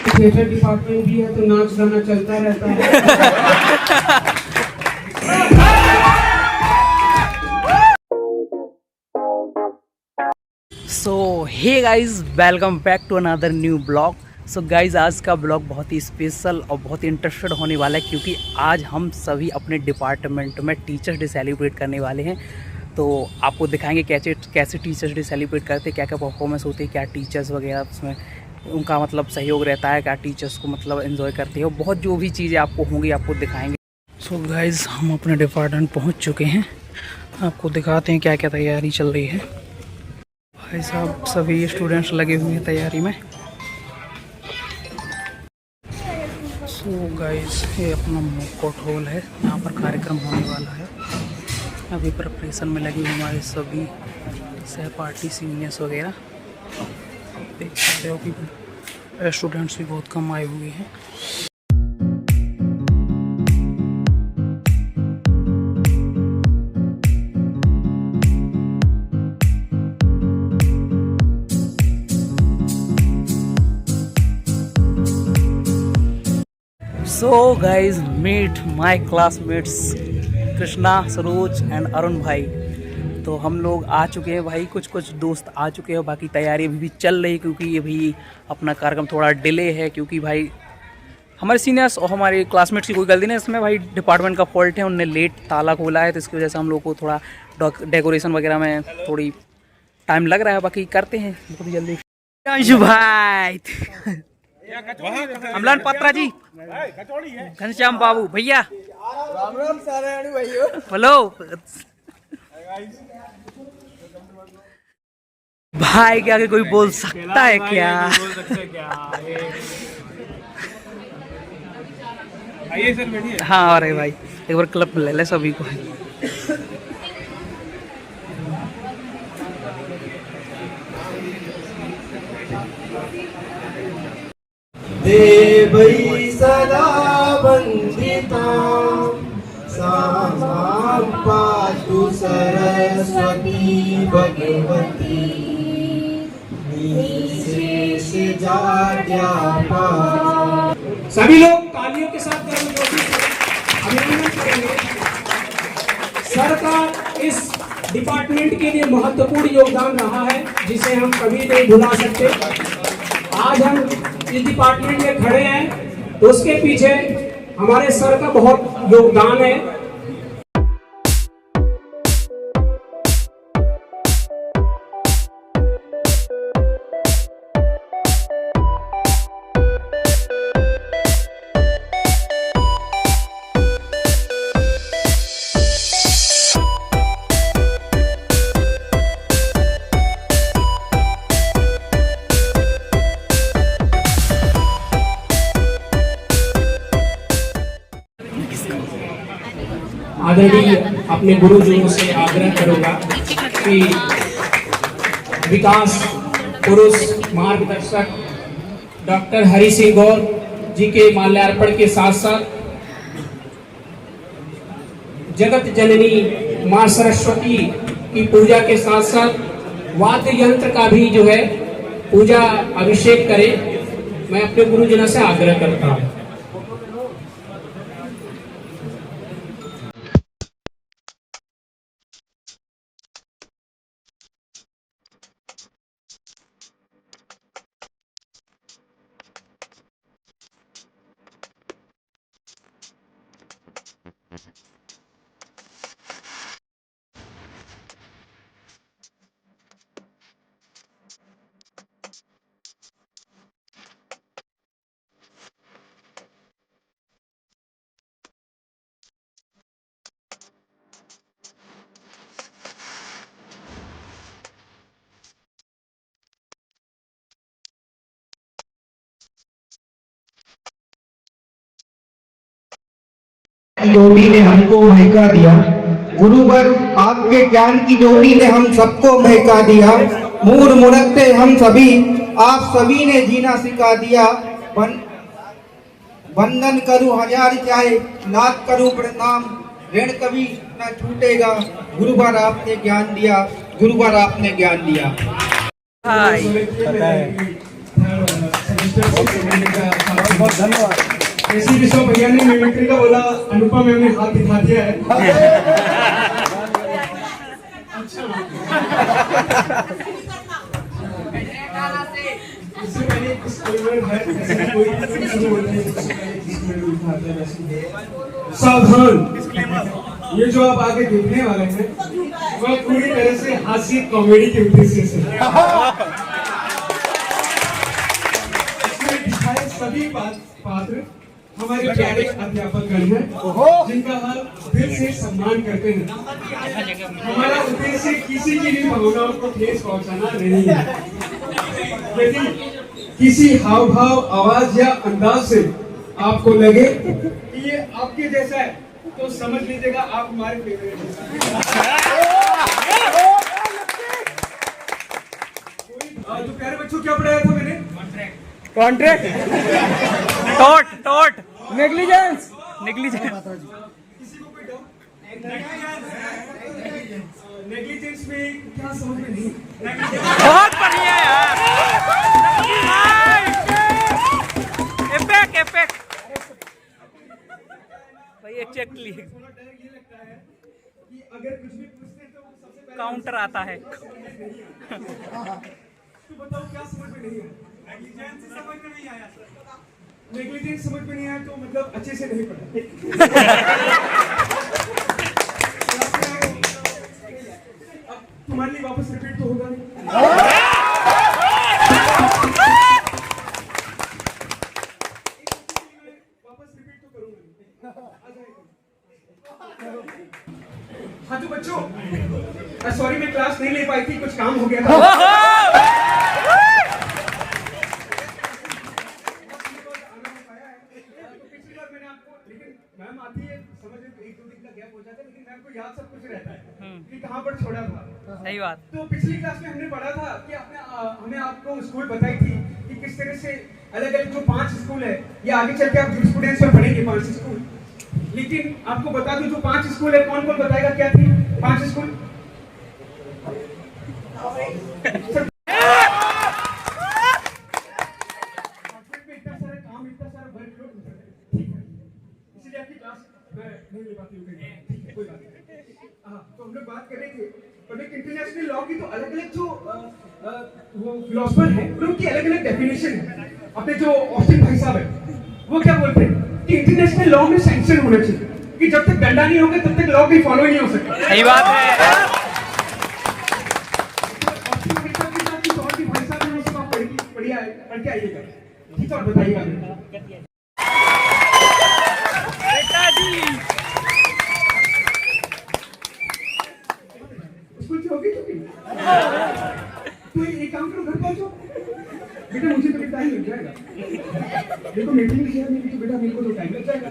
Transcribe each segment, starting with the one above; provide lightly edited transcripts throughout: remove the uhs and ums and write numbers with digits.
So hey guys, welcome back to another new blog. So guys, आज का blog बहुत ही special और बहुत ही इंटरेस्टेड होने वाला है क्योंकि आज हम सभी अपने डिपार्टमेंट में टीचर्स डे सेलिब्रेट करने वाले हैं। तो आपको दिखाएंगे कैसे कैसे टीचर्स डे सेलिब्रेट करते हैं, क्या क्या परफॉर्मेंस होती है, क्या टीचर्स वगैरह उसमें उनका मतलब सहयोग रहता है, क्या टीचर्स को मतलब एंजॉय करते हैं, बहुत जो भी चीज़ें आपको होंगी आपको दिखाएंगे। सो गाइज, हम अपने डिपार्टमेंट पहुँच चुके हैं, आपको दिखाते हैं क्या क्या तैयारी चल रही है। भाई साहब, सभी स्टूडेंट्स लगे हुए हैं तैयारी में। सो गाइस, ये अपना मॉक हॉल है, यहाँ पर कार्यक्रम होने वाला है। अभी प्रिपरेशन में लगे हुए हमारे सभी सहपाठी सीनियर्स वगैरह। देख सकते हो कि स्टूडेंट्स भी बहुत कम आए हुए हैं। So guys, meet my classmates Krishna, Saroj and Arun भाई। तो हम लोग आ चुके हैं भाई, कुछ दोस्त आ चुके हैं, बाकी तैयारी अभी भी चल रही है क्योंकि अभी अपना कार्यक्रम थोड़ा डिले है क्योंकि भाई हमारे सीनियर्स और हमारे क्लासमेट्स की कोई गलती नहीं, इसमें भाई डिपार्टमेंट का फॉल्ट है, उनने लेट ताला खोला है तो इसकी वजह से हम लोग को थोड़ा डेकोरेशन वगैरह में थोड़ी टाइम लग रहा है, बाकी करते हैं बहुत जल्दी। अंशु भाई, अमलान पत्रा जी, घनश्याम बाबू भैया, राम राम सारे भाइयों। हेलो भाई, क्या कोई बोल सकता है क्या? आइए सर, बैठिए। हाँ अरे भाई, एक बार क्लब ले ले सभी को। देवै सदा वन्दिता सा मां पातु सरस्वती भगवती निशेष जाड्यापा। सभी लोग तालियों के साथ गर्मजोशी से अभिनंदन करेंगे। सर का इस डिपार्टमेंट के लिए महत्वपूर्ण योगदान रहा है जिसे हम कभी नहीं भुला सकते। आज हम इस डिपार्टमेंट में खड़े हैं तो उसके पीछे हमारे सर का बहुत योगदान है। आदरणीय अपने गुरुजनों से आग्रह करूंगा कि विकास पुरुष मार्गदर्शक डॉक्टर हरि सिंह गौर जी के माल्यार्पण के साथ साथ जगत जननी मां सरस्वती की पूजा के साथ साथ वाद्य यंत्र का भी जो है पूजा अभिषेक करें। मैं अपने गुरुजनों से आग्रह करता हूँ। ज्योति ने हमको महका दिया, गुरुवर आपके ज्ञान की ज्योति ने हम सबको महका दिया। मूड मुड़कते हम सभी, आप सभी ने जीना सिखा दिया। वंदन करूं हजार चाहे, लाख करूं प्रणाम, ऋण कभी न छूटेगा। गुरुवर आपने ज्ञान दिया, गुरुवर आपने ज्ञान दिया। बहुत बहुत धन्यवाद। जैसे विश्व भैया ने मिमिक्री का बोला, अनुपम मैम ने हाथ दिखा दिया है। अच्छा, इससे पहले एक डिस्क्लेमर है, जैसे कोई शुरू होता है उससे पहले डिस्क्लेमर दिखाते हैं वैसे। सावधान, ये जो आप आगे देखने वाले हैं वह पूरी तरह से हास्य कॉमेडी के उद्देश्य से इसमें दिखाए सभी पात्र हमारे प्यारे अध्यापकगण हैं जिनका हम दिल से सम्मान करते हैं। हमारा उद्देश्य किसी की भी भावनाओं को ठेस पहुंचाना नहीं है। यदि किसी हाव भाव, आवाज या अंदाज से आपको लगे कि ये आपके जैसा है तो समझ लीजिएगा आप हमारे फेवरेट हैं। तो प्यारे बच्चों, क्या पढ़ाया था मैंने? कॉन्ट्रैक्ट, टोट, नेग्लिजेंस। किसी को कोई डाउट? नेग्लिजेंस में क्या समझ में नहीं? बहुत बढ़िया यार, एपेक भाई, एक चेक लिए। थोड़ा डर ये लगता है कि अगर कुछ भी पूछते हैं तो सबसे पहले काउंटर आता है। तो बताओ क्या समझ में नहीं आया? नेग्लिजेंस समझ में नहीं आया सर। नेग्लिजेंस समझ में नहीं आया तो मतलब अच्छे से नहीं पढ़ा। अब तुम्हारे लिए वापस रिपीट तो होगा नहीं। वापस रिपीट तो करूंगा। हाँ तो बच्चों, सॉरी मैं क्लास नहीं ले पाई थी, कुछ काम हो गया था। मैम आती है, समझ में 1-2 दिन का गैप हो जाता है, लेकिन मैम को याद सब कुछ रहता है कि कहाँ पर छोड़ा था। सही बात। तो पिछली क्लास में हमने पढ़ा था कि हमने आपको स्कूल बताई थी कि किस तरह से अलग अलग जो 5 स्कूल है, ये आगे चल के आप जूरिस्प्रूडेंस में पढ़ेंगे 5 स्कूल। लेकिन आपको बता दूं जो 5 स्कूल है, कौन कौन बताएगा क्या थी 5 स्कूल? इतना सारा काम, इतना सारा वर्कलोड, ठीक है, इसलिए आपकी क्लास मैं नहीं ले पाती हूँ। ठीक है, कोई बात नहीं। हाँ, तो हम लोग बात कर रहे थे पब्लिक इंटरनेशनल लॉ की। तो अलग अलग जो वो फिलोसफर हैं उनकी अलग अलग डेफिनेशन है। अपने जो ऑस्टिन भाई साहब है वो क्या बोलते हैं कि इंटरनेशनल लॉ में सैंक्शन होना चाहिए, कि जब तक डंडा नहीं होगा तब तक लॉ भी फॉलो नहीं हो सकता। सही बात है। ऑस्टिन भाई साहब के साथ कुछ और भी भाई साहब हैं, उसको आप पढ़ के आइएगा, ठीक है, और बताइएगा। स्कूल से होगी छुट्टी? तो एक काम करो, घर पहुंचो। बेटा मुझे तो टाइम लग जाएगा, देखो मीटिंग भी है मेरी, तो बेटा मेरे को तो टाइम लग जाएगा।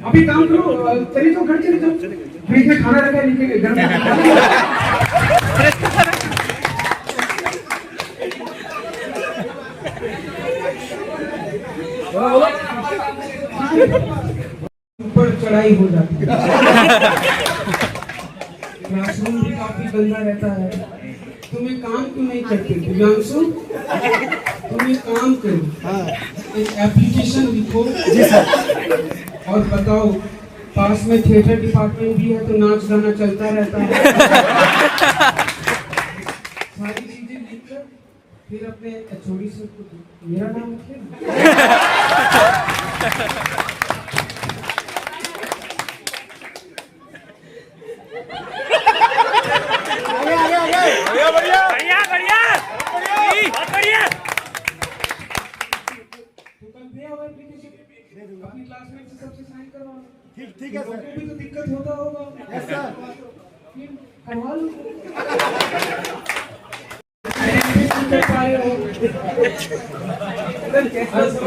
अभी काम करो, चले जाओ घर, चले जाओ, फ्रिज में खाना रखा है, नीचे घर में। ऊपर चढ़ाई हो जाती है। क्लासरूम भी काफी गंदा रहता है। तुम्हें काम क्यों नहीं करते दिव्यांशु? तुम्हें काम करो, एक एप्लीकेशन लिखो जी सर, और बताओ पास में थिएटर डिपार्टमेंट भी है तो नाच गाना चलता रहता है। सारी चीजें लिखकर फिर अपने एचओडी से मेरा नाम लिखे। अपनी क्लासमेट से सबसे साइन करवाओ। ठीक है सर। भी तो दिक्कत होता होगा। Yes sir. करवा लो।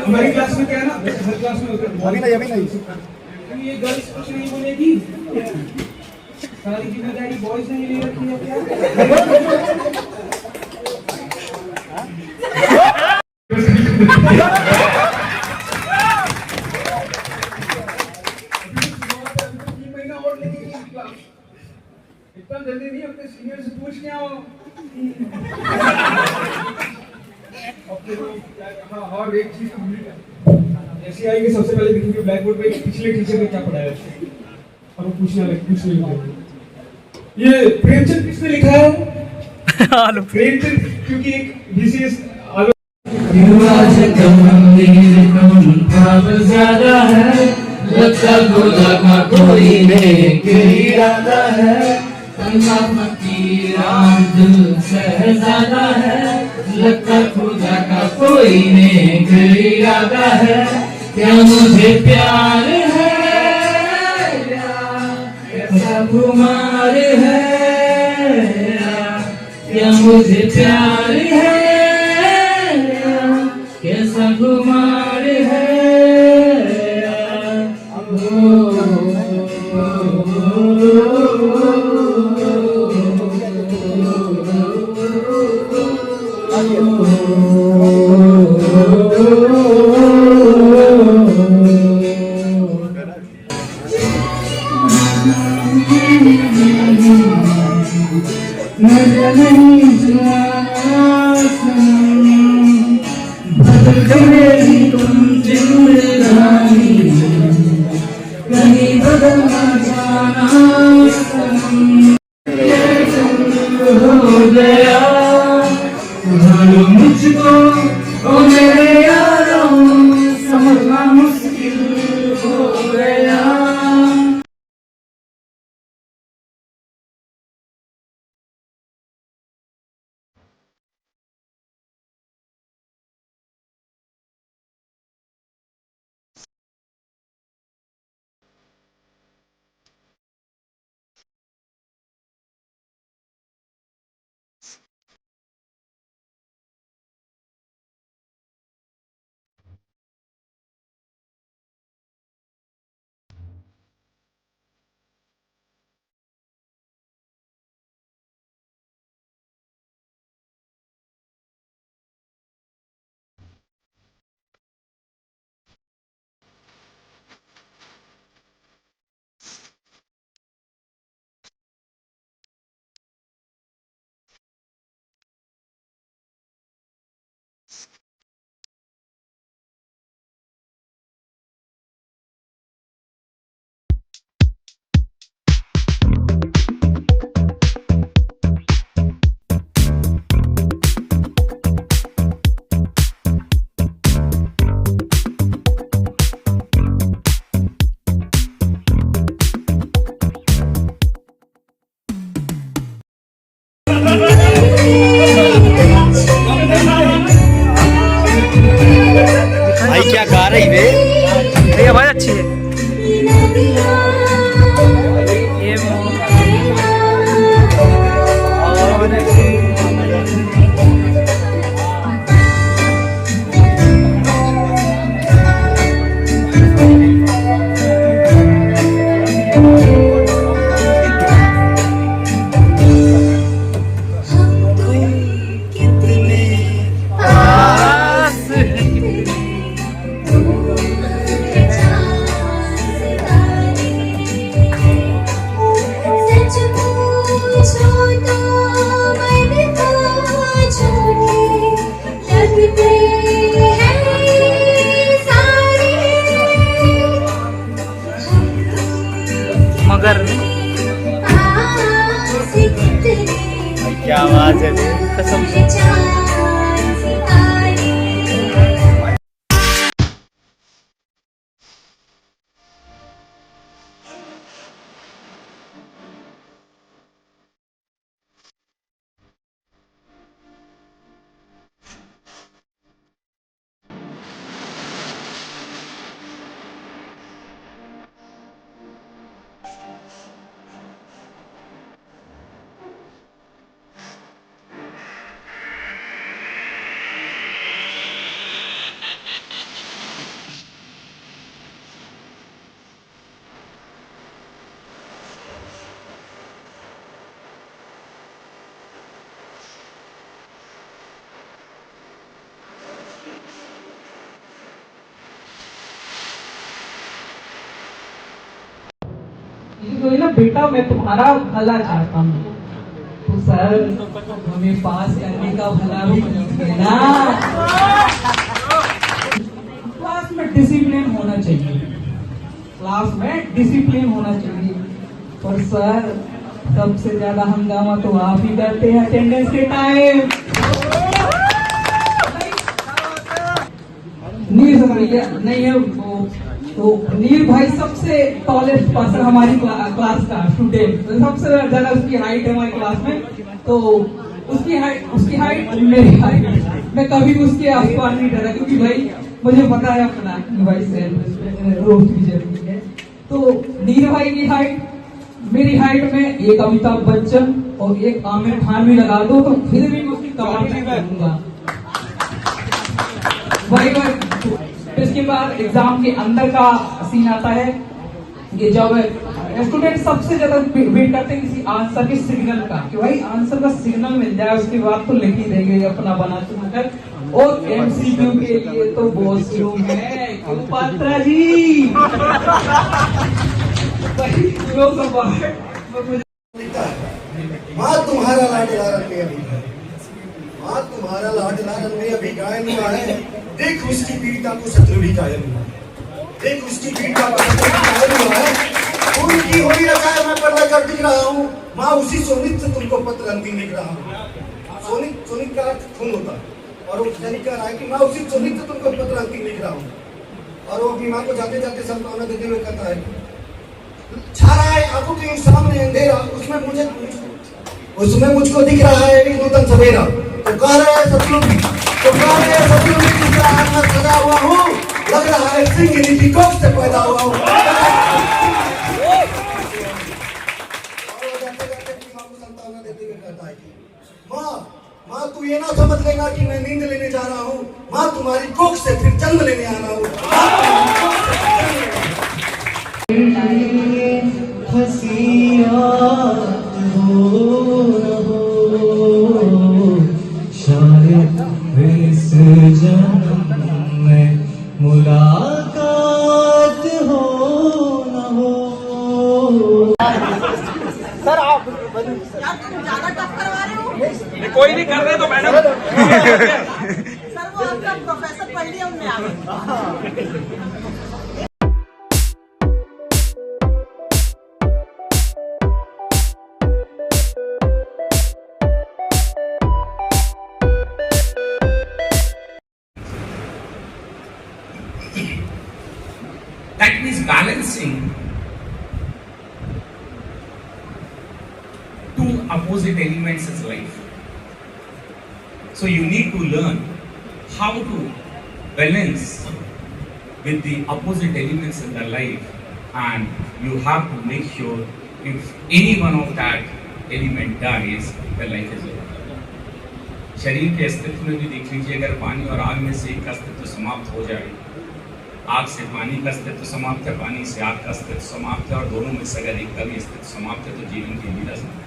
हमारी क्लास में क्या है ना, हर क्लास में अभी नहीं ये गर्ल्स कुछ नहीं बोलेगी, सारी जिम्मेदारी बॉयज ने ले रखी है क्या? इतना जल्दी नहीं, अपने सीनियर से पूछ के आओ। हाँ, और एक चीज ऐसी आई कि सबसे पहले देखेंगे ब्लैक बोर्ड पे पिछले टीचर ने क्या पढ़ाया और वो पूछने लगे। ये प्रेमचंद किसने लिखा है? प्रेमचंद, क्योंकि एक विशेष ज्यादा है लगता खुदा का कोई इरादा है दिल शहजादा है लगता खुदा का कोई इरादा है क्या मुझे प्यार है कैसा खुमार है क्या मुझे प्यार है कैसा खुमार है कहीं बदल जाना हो गया मुझको ओ मेरे यारों समझना मुश्किल हो गया। भाई क्या गा रही वे? ये आवाज अच्छी है। ये मगर क्या आवाज है कसम से। ना बेटा मैं तुम्हारा भला चाहता हूँ तो सर हमें पास करने का भला भी कीजिए ना। क्लास में डिसिप्लिन होना चाहिए, क्लास में डिसिप्लिन होना चाहिए। पर सर सबसे ज्यादा हंगामा तो आप ही करते हैं अटेंडेंस के टाइम। नीर भैया नहीं है वो, तो नीर भाई सबसे टॉलेस्ट पर्सन हमारी क्लास का स्टूडेंट, सबसे ज्यादा उसकी हाइट है हमारी क्लास में। तो उसकी हाइट मेरी हाइट, मैं कभी उसके आसपास नहीं डरा, क्योंकि भाई मुझे पता है अपना कि भाई सेल्फ रोस्ट भी जरूरी है। तो नीर भाई की हाइट मेरी हाइट में एक अमिताभ बच्चन और एक आमिर खान भी लगा दो तो फिर भी मैं उसकी कमाल नहीं करूंगा भाई। इसके बाद एग्जाम के अंदर का सीन आता है कि जब स्टूडेंट सबसे ज्यादा वेट करते हैं किसी आंसर के सिग्नल का, कि भाई आंसर का सिग्नल मिल जाए, उसके बाद तो लिख ही देंगे अपना बना चुनकर। और एमसीक्यू के लिए तो वॉशरूम है, क्यों पात्रा जी माँ तुम्हारा लाडला रंग में अभी है, माँ तुम्हारा लाडला रंग में अभी कायम हुआ है। देख उसकी पीड़िता को शत्रु भी कायम हुआ है, देख उसकी पीड़िता को शत्रु भी कायम हुआ है। उनकी होली रखा है, मैं पर्दा कर दिख रहा हूँ। माँ उसी सोनित से तुमको पत्र अंतिम लिख रहा हूँ। सोनित का अर्थ खून होता है, और वो सैनिक कह रहा है कि माँ उसी सोनित से तुमको पत्र अंतिम लिख रहा हूँ। और वो अपनी माँ को जाते जाते सांत्वना देते हुए कहता है, छा रहा है आंखों के सामने अंधेरा, उसमें मुझको दिख रहा है एक नूतन सवेरा। तो कह रहे हैं सतलुज, तो कह रहे हैं सतलुज जिस तरह मैं सजा हुआ हूँ, लग रहा है सिंह नीति कोख से पैदा हुआ हूँ। माँ तू ये ना समझ लेगा कि मैं नींद लेने जा रहा हूँ, माँ तुम्हारी कोख से फिर जन्म लेने आ रहा हूँ। शायद इस जन्म में मुलाकात हो न हो। ज्यादा टफ करवा रहे हो? कोई नहीं कर रहे तो मैडम सर वो आपका प्रोफेसर पढ़ लिया उनमें आगे। that means balancing two opposite elements in life. So you need to learn how to balance with the opposite elements in the life, and you have to make sure if any one of that element dies, the life is over. शरीर के अस्तित्व में भी देख लीजिए, अगर पानी और आग में से एक का अस्तित्व समाप्त हो जाए, आग से पानी का अस्तित्व समाप्त है, पानी से आग का अस्तित्व समाप्त है, और दोनों में से अगर एक का भी अस्तित्व समाप्त है तो जीवन की विदा समाप्त है।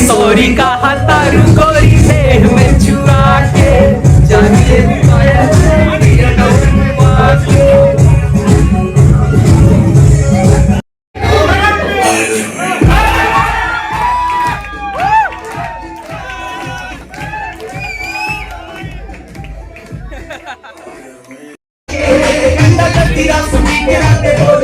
सॉरी कहा तारू गोरी देह में छुआ के जानिए गंदा करती रात सुनी के रात बोल